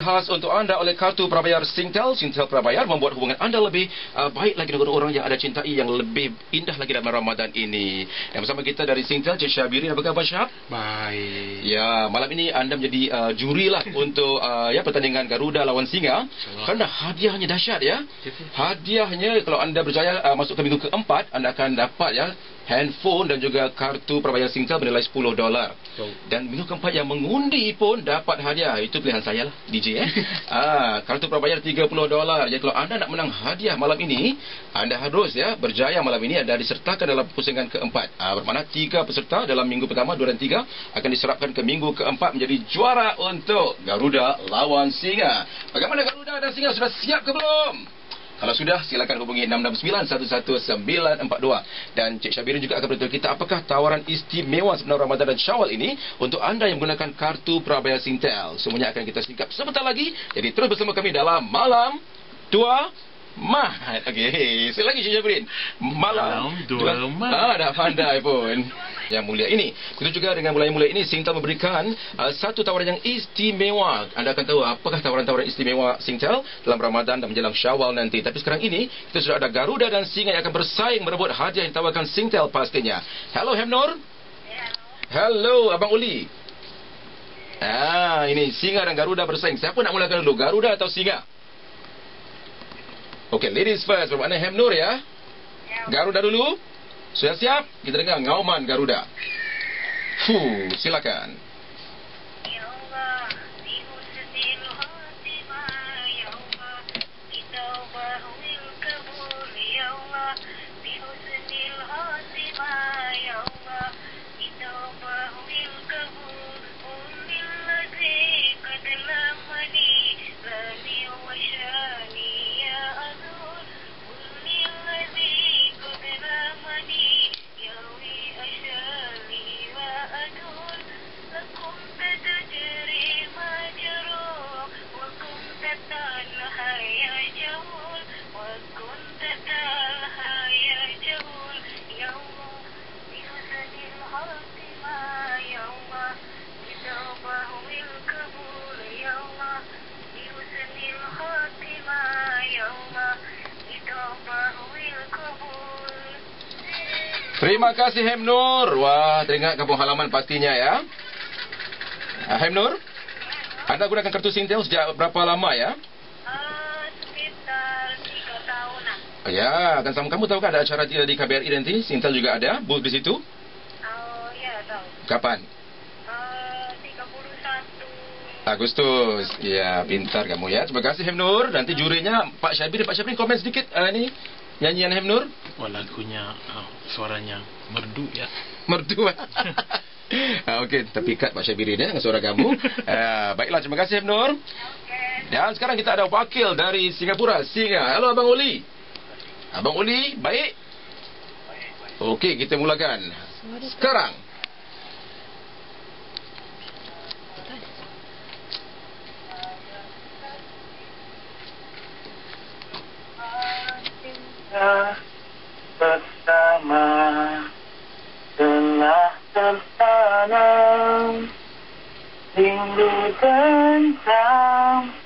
khas untuk anda oleh kartu prabayar Singtel. Singtel Prabayar membuat hubungan anda lebih baik lagi dengan orang yang anda cintai, yang lebih indah lagi dalam Ramadan ini. Dan bersama kita dari Singtel, Cik Syabirin. Apa khabar, Syab? Baik. Ya, malam ini anda menjadi juri lah untuk pertandingan Garuda lawan Singa. Kerana hadiahnya dahsyat ya. Hadiahnya kalau anda berjaya masuk ke minggu keempat, anda akan dapat ya handphone dan juga kartu prabayar Singtel bernilai $10. Dan minggu keempat yang mengundi pun dapat hadiah. Itu pilihan saya lah, DJ kartu prabayar $30. Jadi kalau anda nak menang hadiah malam ini, anda harus ya berjaya malam ini, anda disertakan dalam pusingan keempat. Bermakna 3 peserta dalam minggu pertama, 2 dan 3 akan diserapkan ke minggu keempat menjadi juara untuk Garuda lawan Singa. Bagaimana Garuda dan Singa, sudah siap ke belum? Kalau sudah, silakan hubungi 669-11942. Dan Cik Syabirin juga akan beritahu kita apakah tawaran istimewa sebelum Ramadan dan Syawal ini untuk anda yang menggunakan kartu prabayar Singtel. Semuanya akan kita singkap sebentar lagi. Jadi terus bersama kami dalam Malam Dua Mah. Okey, sekali lagi Cik Syabirin. Malam Dua Mah. Dah pandai pun. Yang mulia ini, begitu juga dengan mulai ini Singtel memberikan satu tawaran yang istimewa. Anda akan tahu apakah tawaran-tawaran istimewa Singtel dalam Ramadan dan menjelang Syawal nanti. Tapi sekarang ini kita sudah ada Garuda dan Singa yang akan bersaing merebut hadiah yang ditawarkan Singtel pastinya. Hello Hemnur. Hello Abang Uli. Ini Singa dan Garuda bersaing. Siapa nak mulakan dulu, Garuda atau Singa? Okey, ladies first. Bermakna Hemnur ya. Garuda dulu. Sudah siap? Kita dengar ngauman Garuda. Silakan. Ya Allah, di husnil khatimah, ya Allah, bitawbahil kabul, ya Allah, di husnil khatimah, ya Allah, bitawbahil kabul, umil ladzi qad lamani, lani wa shani ya adul, umil ladzi qad lamani. Terima kasih Hemnur. Wah, teringat kampung halaman pastinya ya. Hemnur, anda gunakan kartu Singtel sejak berapa lama ya? Sekitar 3 tahunan. Ya, dan sama kamu tahu kan ada acara di KBRI nanti? Singtel juga ada booth di situ. Ya, tahu. Kapan? 31 Agustus. Ya, pintar kamu ya. Terima kasih Hemnur. Nanti jurinya Pak Syabirin. Pak Syabirin komen sedikit ni nyanyian Hemnur. Oh, lagunya, suaranya merdu ya. Merdu. Okey, tapi cut Pak Syabirin ya dengan suara kamu. Baiklah, terima kasih Hemnur. Dan sekarang kita ada wakil dari Singapura, Singa. Halo Abang Uli. Abang Uli, baik? Okey, kita mulakan sekarang. Bersama telah tertanam rindu dendam,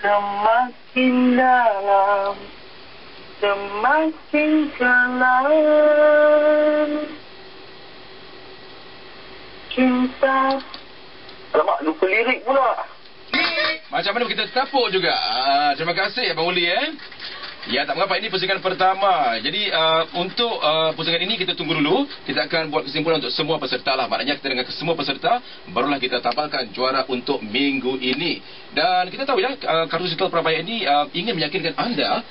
semakin dalam, semakin dalam cinta. Alamak, lupa lirik pula. Macam mana kita tepuk juga. Terima kasih Abang Uli Ya, tak mengapa, ini pusingan pertama. Jadi untuk pusingan ini kita tunggu dulu. Kita akan buat kesimpulan untuk semua peserta lah. Maknanya kita dengan semua peserta barulah kita tapalkan juara untuk minggu ini. Dan kita tahu ya, kartu Singtel Prabayar ini ingin meyakinkan anda,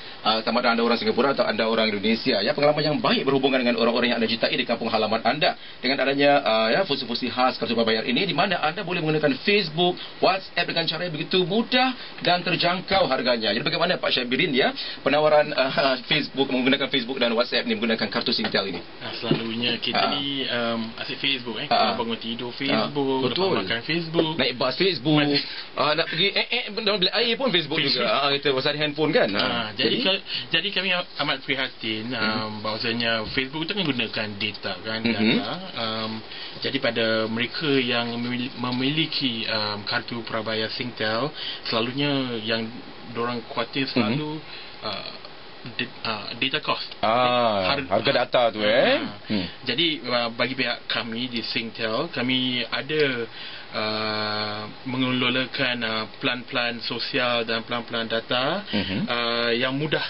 sama ada anda orang Singapura atau anda orang Indonesia ya, pengalaman yang baik berhubungan dengan orang-orang yang anda cintai di kampung halaman anda. Dengan adanya fungsi-fungsi khas kartu prabayar ini, di mana anda boleh menggunakan Facebook, WhatsApp dengan cara yang begitu mudah dan terjangkau harganya. Jadi bagaimana Pak Syabirin ya, penawaran penawaran Facebook, menggunakan Facebook dan WhatsApp ni, menggunakan kartu Singtel ini? Selalunya kita ni asyik Facebook Kalau bangun tidur Facebook, betul. lepas makan Facebook, Naik bas Facebook, nak pergi beli air pun Facebook juga. Kita pasal handphone kan. jadi kami amat prihatin bahawasanya Facebook tu kan gunakan data kan, data. Jadi pada mereka yang memiliki kartu prabayar Singtel, selalunya yang dorang khawatir selalu data cost, harga data tu Jadi bagi pihak kami di Singtel, kami ada mengelolakan plan-plan sosial dan plan-plan data yang mudah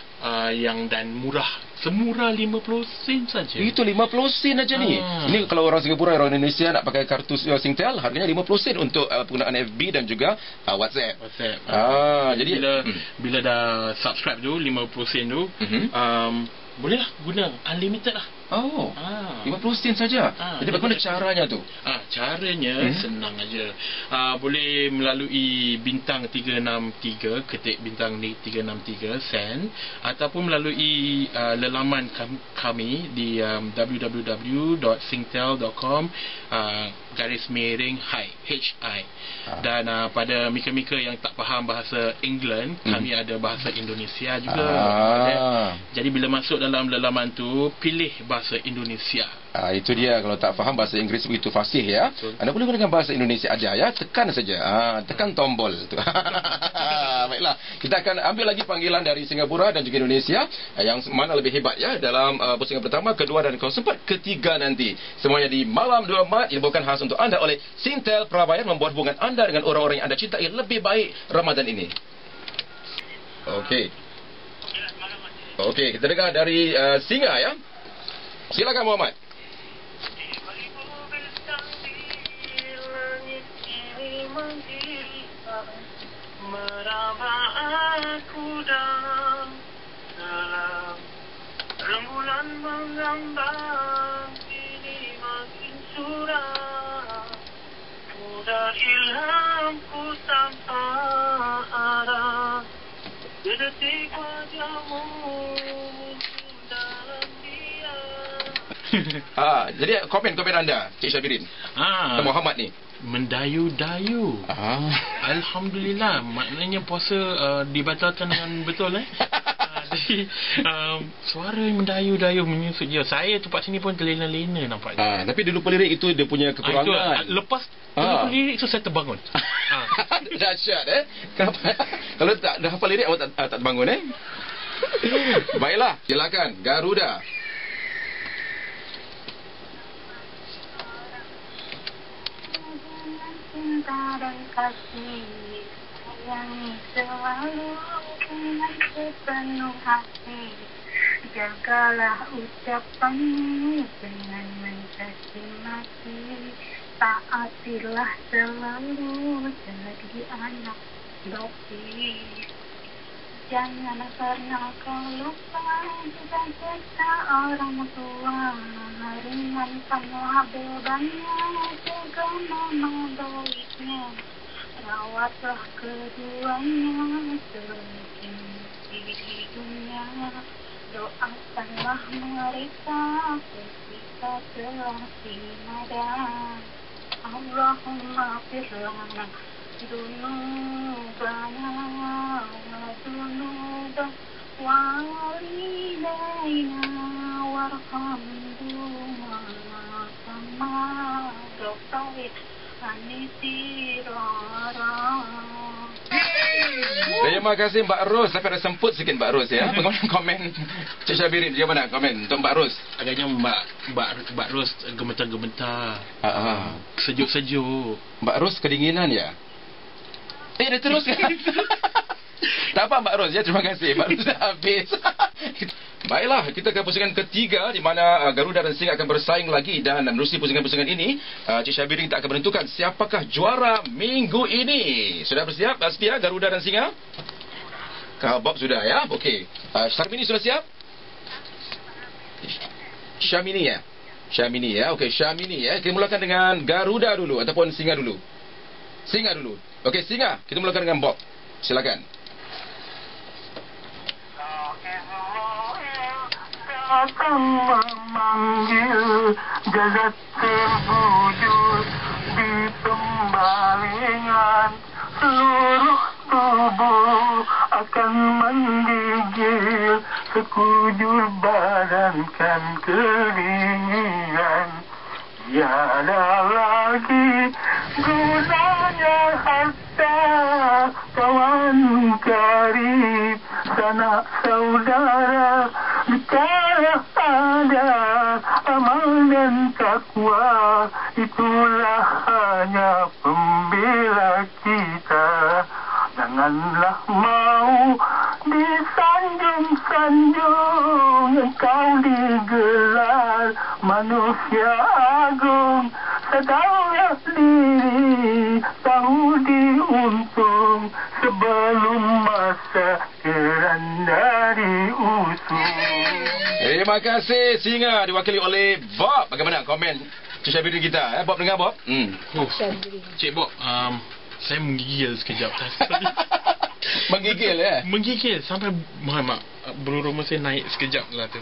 dan murah, semurah 50 sen saja. Itu 50 sen aja ni. Ini kalau orang Singapura, orang Indonesia nak pakai kartu Singtel, harganya 50 sen untuk penggunaan FB dan juga WhatsApp. Jadi bila dah subscribe tu 50 sen tu, bolehlah guna unlimited lah. 50 sen saja. Jadi bagaimana caranya tu? Caranya senang aja. Boleh melalui bintang 363, ketik bintang 363 sen, ataupun melalui lelaman kami di www.singtel.com /hi. Dan pada mika-mika yang tak faham bahasa England, kami ada bahasa Indonesia juga. Jadi bila masuk dalam lelaman tu, pilih bahasa Indonesia. Itu dia, kalau tak faham bahasa Inggeris begitu fasih ya. Betul. Anda boleh gunakan bahasa Indonesia aja ya, tekan saja. Tekan tombol tu. Baiklah, kita akan ambil lagi panggilan dari Singapura dan juga Indonesia, yang mana lebih hebat ya dalam pusingan pertama, kedua dan keempat, ketiga nanti. Semuanya di Malam 2 Mac dibawakan khas untuk anda oleh Singtel Prabayar, membuat hubungan anda dengan orang-orang yang anda cintai lebih baik Ramadan ini. Okey, kita dengar dari Singa ya. Silakan Muhammad. Meraba aku dalam rembulan mengambang, ini makin suram, mudah ilhamku tanpa arah, sedetik wajahmu dalam diam. Jadi komen anda, Cik Syabirin. Muhammad ni mendayu-dayu. Alhamdulillah, maknanya puasa dibatalkan dengan betul Jadi suara mendayu-dayu menyusut je. Saya tempat sini pun terlena-lena nampak. Tapi dia lupa lirik, itu dia punya kekurangan. Lepas lupa lirik tu saya terbangun. Dahsyat Kenapa? Kalau tak dah hafal lirik, awak tak terbangun Baiklah, silakan Garuda. Cinta dan kasih sayangi selalu dengan sepenuh hati, jagalah ucapanmu dengan mencaci maki, taatilah selalu jadi anak baik. Jangan pernah kau lupa cita-cita orang tua, ringankanlah bebannya, jaga nama baiknya, rawatlah keduanya semakin di dunia, doakanlah mereka ketika telah tiada. Allahumma firlana dunubana wa dunuba walidayna warhamduma sama dokawit anisirara. Terima kasih Mbak Ros. Tapi ada semput sikit Mbak Ros ya. Bagaimana komen Cik Syabirin? Bagaimana komen untuk Mbak Ros? Agaknya Mbak Ros gemetar-gemetar. Sejuk-sejuk. Mbak Ros kedinginan ya? Dia teruskan. Tak apa Mbak Ros ya. Terima kasih. Mbak Ros dah habis. Baiklah, kita ke pusingan ketiga, di mana Garuda dan Singa akan bersaing lagi. Dan menerusi pusingan-pusingan ini, Cik Syabirin tak akan menentukan siapakah juara minggu ini. Sudah bersiap? Setia Garuda dan Singa? Bob sudah ya? Okey. Syarmini sudah siap? Syamini ya? Syamini ya? Okey, Syamini ya. Kita mulakan dengan Garuda dulu ataupun Singa dulu? Singa dulu. Okey, Singa. Kita mulakan dengan Bob. Silakan. akan memanggil jasad terbujur di pembalingan. Seluruh tubuh akan menggigil, sekujur badan kan keringan. Tiada lagi gunanya harta, kawan karib, sanak saudara. Kalau ada amal dan takwa, itulah hanya pembela kita. Janganlah mau disanjung-sanjung, engkau digelar manusia agung. Sadar diri, tahu diuntung, sebelum masa keranda diusung. Terima kasih Singa diwakili oleh Bob. Bagaimana komen Cik Syabirin kita? Bob dengar Bob? Cik Bob, saya menggigil sekejap. Menggigil ya? Menggigil sampai mak bulu roma saya naik sekejap lah tu.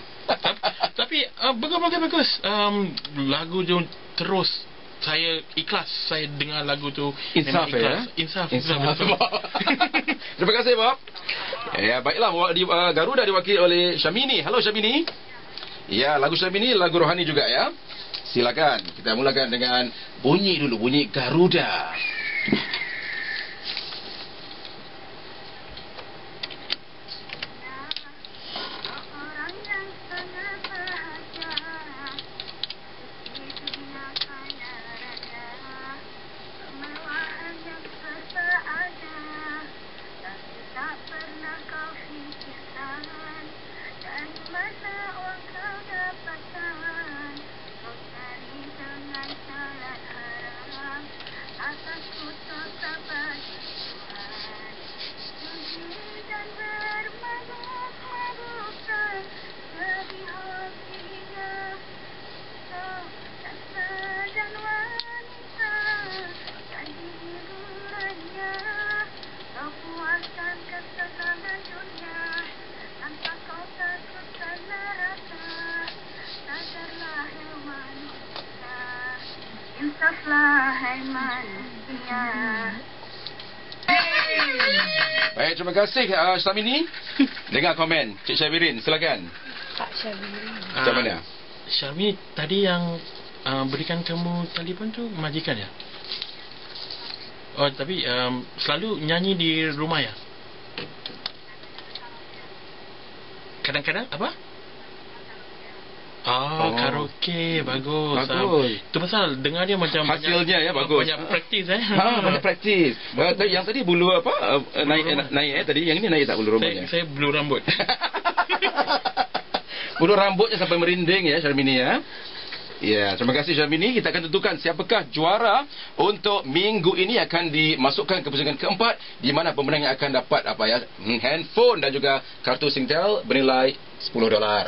Tapi bagus. Lagu tu terus saya ikhlas. Saya dengar lagu tu Insaf memang ya? ikhlas. Insaf. Terima kasih Bob. Ya, baiklah, di Garuda diwakili oleh Syamini. Halo Syamini. Ya, lagu Syamini lagu rohani juga ya. Silakan kita mulakan dengan bunyi dulu, bunyi Garuda. Orang yang sangat bahagia, di dunia kaya raya, kemewahan yang serba ada, tapi tak pernah kau fikirkan, dari mana uang kau dapatkan. Kau cari dengan cara haram, atas kutuk kepada Tuhan. Mencuri dan bermabuk-mabukan, lebih hobinya kau dan sedan wanita, dan hiburannya kau puaskan kesenangan dunia, tanpa kau takut ke neraka. Sadarlah hai manusia, insaflah hai manusia. Baik, terima kasih Syamini. Dengar komen Cik Syabirin, silakan. Macam mana? Syami, tadi yang berikan kamu telefon tu majikan ya? Oh, tapi selalu nyanyi di rumah ya? Kadang-kadang apa? Karaoke, bagus. Itu pasal dengar dia macam hasilnya ya bagus. Banyak praktis banyak praktis. Yang tadi bulu apa naik tadi, yang ini naik tak bulu rambutnya? Saya bulu rambut. Bulu rambutnya sampai merinding ya Syarmini ya. Ya, terima kasih Syarmini. Kita akan tentukan siapakah juara untuk minggu ini, akan dimasukkan ke pusingan keempat, di mana pemenangnya akan dapat handphone dan juga kartu Singtel bernilai $10.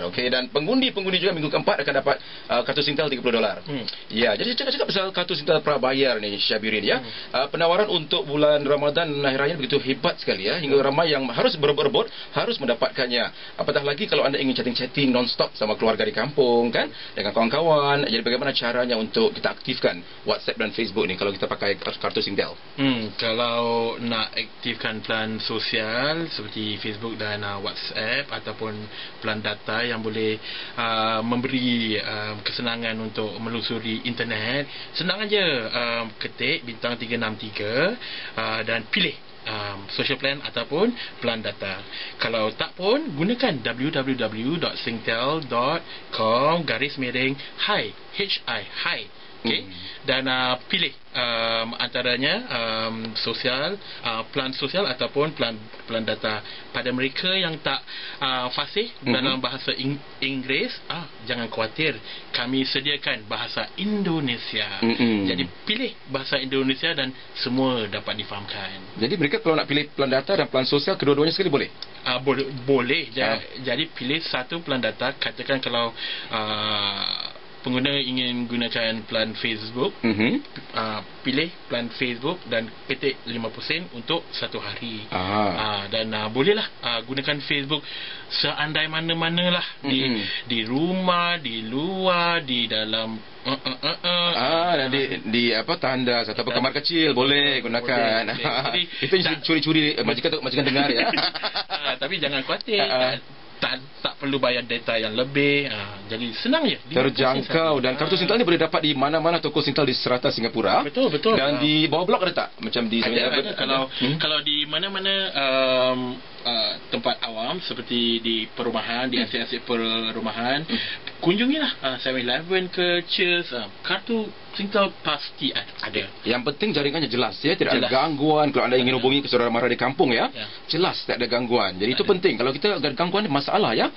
Okey, dan pengundi juga minggu keempat akan dapat kartu Singtel $30. Ya, jadi cakap pasal kartu Singtel prabayar ni Syabirin ya. Penawaran untuk bulan Ramadan Hari Raya begitu hebat sekali ya, hingga ramai yang harus berebut harus mendapatkannya. Apatah lagi kalau anda ingin chatting non-stop sama keluarga di kampung kan, dengan kawan-kawan. Jadi bagaimana caranya untuk kita aktifkan WhatsApp dan Facebook ni kalau kita pakai kartu Singtel? Kalau nak aktifkan plan sosial seperti Facebook dan WhatsApp, ataupun plan data yang boleh memberi kesenangan untuk melusuri internet, senang aja, ketik bintang 363 dan pilih social plan ataupun plan data. Kalau tak pun gunakan www.singtel.com/hi hi. Okay. Dan pilih antaranya sosial, plan sosial ataupun plan data. Pada mereka yang tak fasih dalam bahasa Inggeris, jangan khawatir, kami sediakan bahasa Indonesia. Jadi pilih bahasa Indonesia dan semua dapat difahamkan. Jadi mereka kalau nak pilih plan data dan plan sosial, kedua-duanya sekali boleh? Boleh. Jadi pilih satu plan data. Katakan kalau pengguna ingin gunakan plan Facebook, pilih plan Facebook dan petik 50 sen untuk 1 hari. Dan bolehlah gunakan Facebook seandai mana-mana lah, di rumah, di luar, di dalam dan di apa tanda atau kamar kecil boleh gunakan. Boleh. Itu curi-curi majikan dengar ya. Tapi jangan khawatir, tak perlu bayar data yang lebih. Jadi senang je, terjangkau. Dan kartu Singtel ni boleh dapat di mana-mana toko Singtel di serata Singapura. Betul. Dan di bawah blok ada tak? Macam di ada. Kalau di mana-mana tempat awam seperti di perumahan, di asyik-asyik perumahan, kunjungilah 7-Eleven ke Cheers, kartu Singtel pasti ada. Yang penting jaringannya jelas ya, tidak ada gangguan. Kalau anda ingin hubungi ke saudara mara di kampung ya, jelas tak ada gangguan. Jadi itu penting. Kalau kita ada gangguan, masalah ya,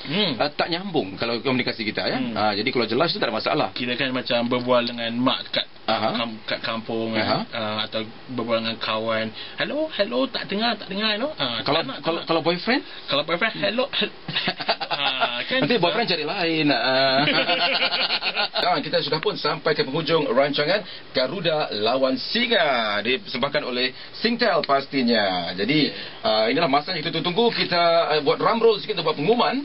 tak nyambung kalau komunikasi kita ya. Jadi kalau jelas itu tak ada masalah. Kita kan macam berbual dengan mak kat kampung, atau berbual dengan kawan, hello, tak dengar no. Kalau boyfriend, hello. Kan nanti boyfriend cari lain. Dan kita sudah pun sampai ke penghujung rancangan Garuda Lawan Singa, dipersembahkan oleh Singtel pastinya. Jadi inilah masa yang kita tunggu. Kita buat drum roll sikit untuk buat pengumuman.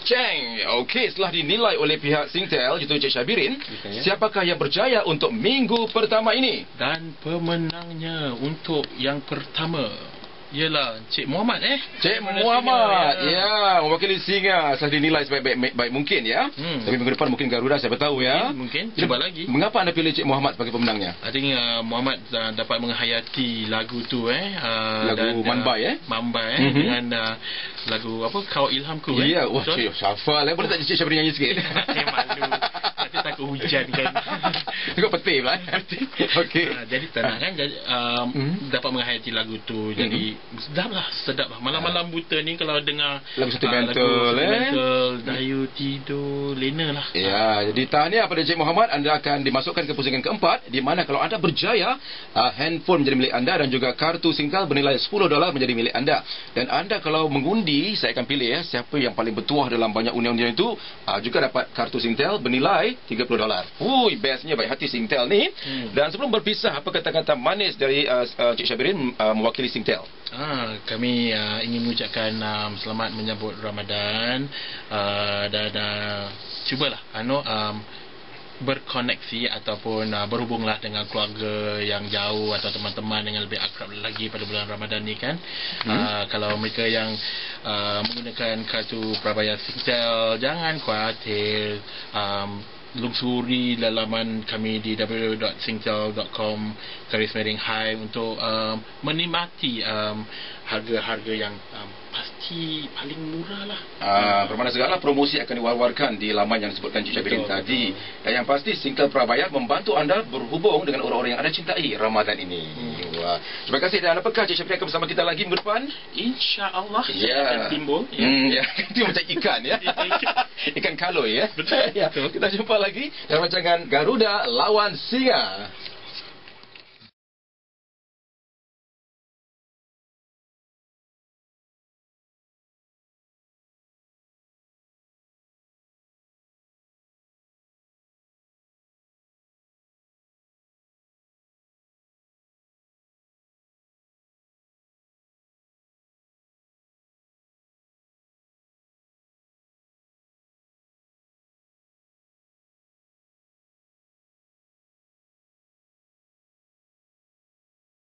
Ceng. Okey, setelah dinilai oleh pihak Singtel, iaitu Cik Syabirin, siapakah yang berjaya untuk minggu pertama ini? Dan pemenangnya untuk yang pertama ialah Cik Muhammad Cik Muhammad ya, mewakili Singa. Setelah dinilai sebaik mungkin ya. Tapi minggu depan mungkin Garuda, siapa tahu ya. Mungkin cuba lagi. Mengapa anda pilih Cik Muhammad sebagai pemenangnya? I think Muhammad dapat menghayati lagu tu lagu dan, Mambai dengan lagu apa, Kau Ilhamku. Ya, wah Cik hafal. Boleh tak Cik Syabirin nyanyi sikit? Malu. Nanti takut hujan kan. Tengok petir lah. Okey. Jadi tenang kan, dapat menghayati lagu tu. Jadi sedap lah. Malam-malam buta ni kalau dengar lagu sentimental, Dayu tidur lena lah. Ya, jadi tahniah pada Cik Muhammad. Anda akan dimasukkan ke pusingan keempat, di mana kalau anda berjaya, handphone menjadi milik anda dan juga kartu Singtel bernilai $10 menjadi milik anda. Dan anda kalau mengundi, saya akan pilih siapa yang paling bertuah dalam banyak undian-undian itu, juga dapat kartu Singtel bernilai $30. Bestnya baik hati Singtel ni. Dan sebelum berpisah, apa kata-kata manis dari Cik Syabirin mewakili Singtel? Kami ingin mengucapkan selamat menyambut Ramadan, dan cubalah berkoneksi ataupun berhubunglah dengan keluarga yang jauh atau teman-teman yang lebih akrab lagi pada bulan Ramadan ni kan. Kalau mereka yang menggunakan kartu prabayar Singtel, jangan khawatir, lungsuri laman kami di www.singtel.com/high untuk menikmati harga-harga yang pasti paling murah lah. Bermakna segala promosi akan diwar-warkan di laman yang disebutkan Cik Syabirin tadi. Dan yang pasti Singtel Prabayar membantu anda berhubung dengan orang-orang yang anda cintai Ramadan ini. Terima kasih. Dan apakah Cik Syabirin akan bersama kita lagi minggu depan? InsyaAllah saya akan timbul. Timbul macam ikan ya. Ikan kaloi ya. Betul. Kita jumpa lagi dalam rancangan Garuda Lawan Singa.